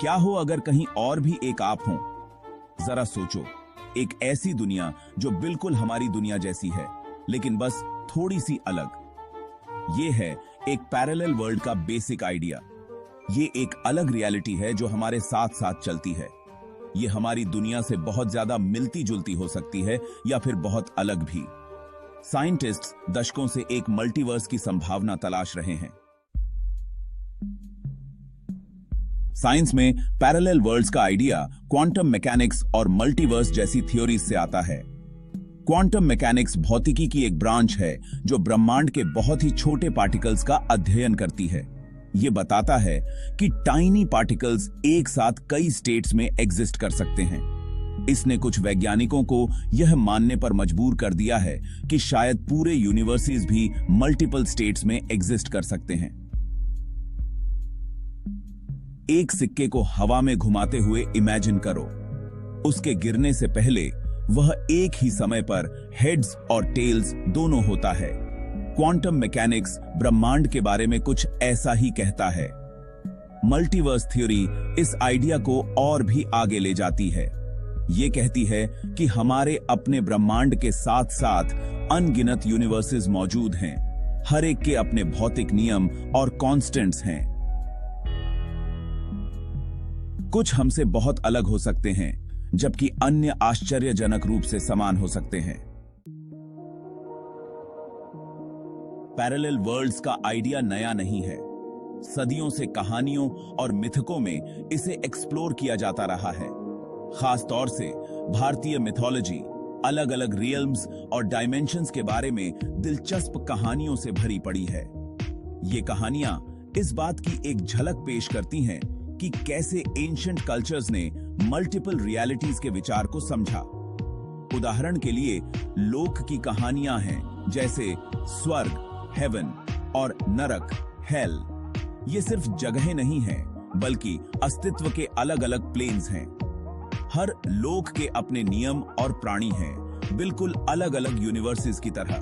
क्या हो अगर कहीं और भी एक आप हो? जरा सोचो, एक ऐसी दुनिया जो बिल्कुल हमारी दुनिया जैसी है, लेकिन बस थोड़ी सी अलग। ये है एक पैरेलल वर्ल्ड का बेसिक आइडिया। ये एक अलग रियलिटी है जो हमारे साथ साथ चलती है। ये हमारी दुनिया से बहुत ज्यादा मिलती जुलती हो सकती है या फिर बहुत अलग भी। साइंटिस्ट्स दशकों से एक मल्टीवर्स की संभावना तलाश रहे हैं। साइंस में पैरेलल वर्ल्ड्स का आइडिया क्वांटम मैकेनिक्स और मल्टीवर्स जैसी थ्योरीज से आता है। क्वांटम मैकेनिक्स भौतिकी की एक ब्रांच है जो ब्रह्मांड के बहुत ही छोटे पार्टिकल्स का अध्ययन करती है। यह बताता है कि टाइनी पार्टिकल्स एक साथ कई स्टेट्स में एग्जिस्ट कर सकते हैं। इसने कुछ वैज्ञानिकों को यह मानने पर मजबूर कर दिया है कि शायद पूरे यूनिवर्सेस भी मल्टीपल स्टेट्स में एग्जिस्ट कर सकते हैं। एक सिक्के को हवा में घुमाते हुए इमेजिन करो। उसके गिरने से पहले वह एक ही समय पर हेड्स और टेल्स दोनों होता है। क्वांटम मैकेनिक्स ब्रह्मांड के बारे में कुछ ऐसा ही कहता है। मल्टीवर्स थ्योरी इस आइडिया को और भी आगे ले जाती है। यह कहती है कि हमारे अपने ब्रह्मांड के साथ साथ अनगिनत यूनिवर्सेस मौजूद हैं। हर एक के अपने भौतिक नियम और कांस्टेंट्स हैं। कुछ हमसे बहुत अलग हो सकते हैं, जबकि अन्य आश्चर्यजनक रूप से समान हो सकते हैं। पैरेलल वर्ल्ड्स का आइडिया नया नहीं है। सदियों से कहानियों और मिथकों में इसे एक्सप्लोर किया जाता रहा है। खास तौर से भारतीय मिथोलॉजी अलग अलग रियल्म्स और डायमेंशंस के बारे में दिलचस्प कहानियों से भरी पड़ी है। ये कहानियां इस बात की एक झलक पेश करती हैं कि कैसे एंशिएंट कल्चर्स ने मल्टीपल रियलिटीज के विचार को समझा। उदाहरण के लिए लोक की कहानियां हैं जैसे स्वर्ग, हेवन और नरक, हेल। ये सिर्फ जगहें नहीं हैं, बल्कि अस्तित्व के अलग अलग प्लेन्स हैं। हर लोक के अपने नियम और प्राणी हैं, बिल्कुल अलग अलग यूनिवर्सेस की तरह।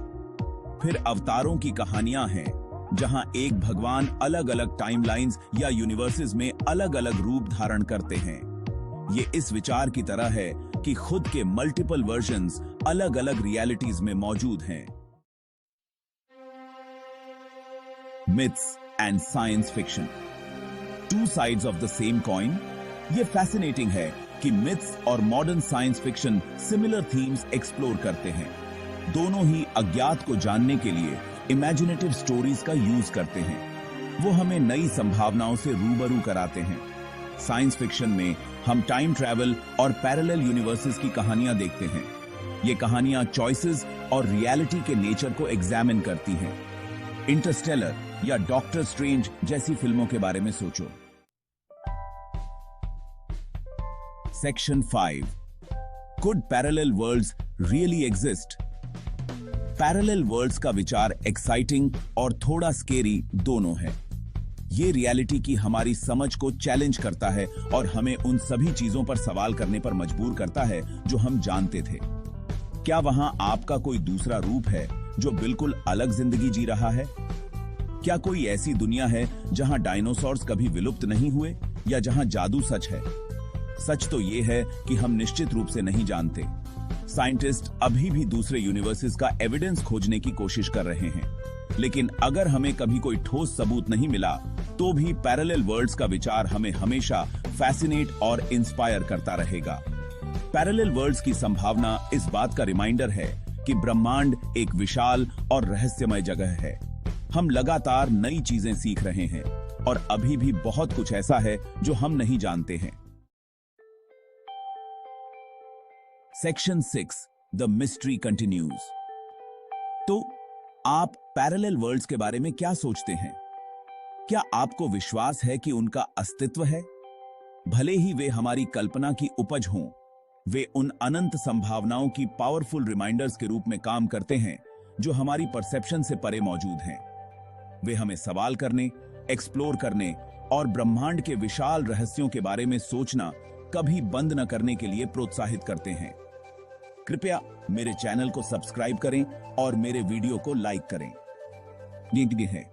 फिर अवतारों की कहानियां हैं, जहां एक भगवान अलग अलग टाइमलाइंस या यूनिवर्सेस में अलग अलग रूप धारण करते हैं। ये इस विचार की तरह है कि खुद के मल्टीपल वर्जन्स अलग अलग रियलिटीज में मौजूद हैं। Myths and science fiction, two sides of the same coin. ये फैसिनेटिंग है कि मिथ्स और modern science fiction similar themes explore करते हैं। दोनों ही अज्ञात को जानने के लिए इमेजिनेटिव स्टोरीज का यूज करते हैं। वो हमें नई संभावनाओं से रूबरू कराते हैं। साइंस फिक्शन में हम टाइम ट्रैवल और पैरेलल यूनिवर्सेस की कहानियां देखते हैं। ये कहानियां चॉइसेस और रियलिटी के नेचर को एग्जामिन करती हैं। इंटरस्टेलर या डॉक्टर स्ट्रेंज जैसी फिल्मों के बारे में सोचो। Section 5, could parallel worlds really exist? Parallel worlds का विचार एक्साइटिंग और थोड़ा स्केरी दोनों है। ये रियलिटी की हमारी समझ को चैलेंज करता है और हमें उन सभी चीजों पर सवाल करने पर मजबूर करता है जो हम जानते थे। क्या वहां आपका कोई दूसरा रूप है जो बिल्कुल अलग जिंदगी जी रहा है? क्या कोई ऐसी दुनिया है जहां डायनासोर्स कभी विलुप्त नहीं हुए या जहां जादू सच है? सच तो यह है कि हम निश्चित रूप से नहीं जानते। साइंटिस्ट अभी भी दूसरे यूनिवर्सेस का एविडेंस खोजने की कोशिश कर रहे हैं, लेकिन अगर हमें कभी कोई ठोस सबूत नहीं मिला, तो भी पैरेलल वर्ल्ड्स का विचार हमें हमेशा फैसिनेट और इंस्पायर करता रहेगा। पैरेलल वर्ल्ड्स की संभावना इस बात का रिमाइंडर है कि ब्रह्मांड एक विशाल और रहस्यमय जगह है। हम लगातार नई चीजें सीख रहे हैं और अभी भी बहुत कुछ ऐसा है जो हम नहीं जानते हैं। Section 6, the mystery continues. तो आप पैरेलल वर्ल्ड्स के बारे में क्या सोचते हैं? क्या आपको विश्वास है कि उनका अस्तित्व है? भले ही वे हमारी कल्पना की उपज हों, वे उन अनंत संभावनाओं की पावरफुल रिमाइंडर्स के रूप में काम करते हैं जो हमारी परसेप्शन से परे मौजूद हैं। वे हमें सवाल करने, एक्सप्लोर करने और ब्रह्मांड के विशाल रहस्यों के बारे में सोचना कभी बंद न करने के लिए प्रोत्साहित करते हैं। कृपया मेरे चैनल को सब्सक्राइब करें और मेरे वीडियो को लाइक करें। ये है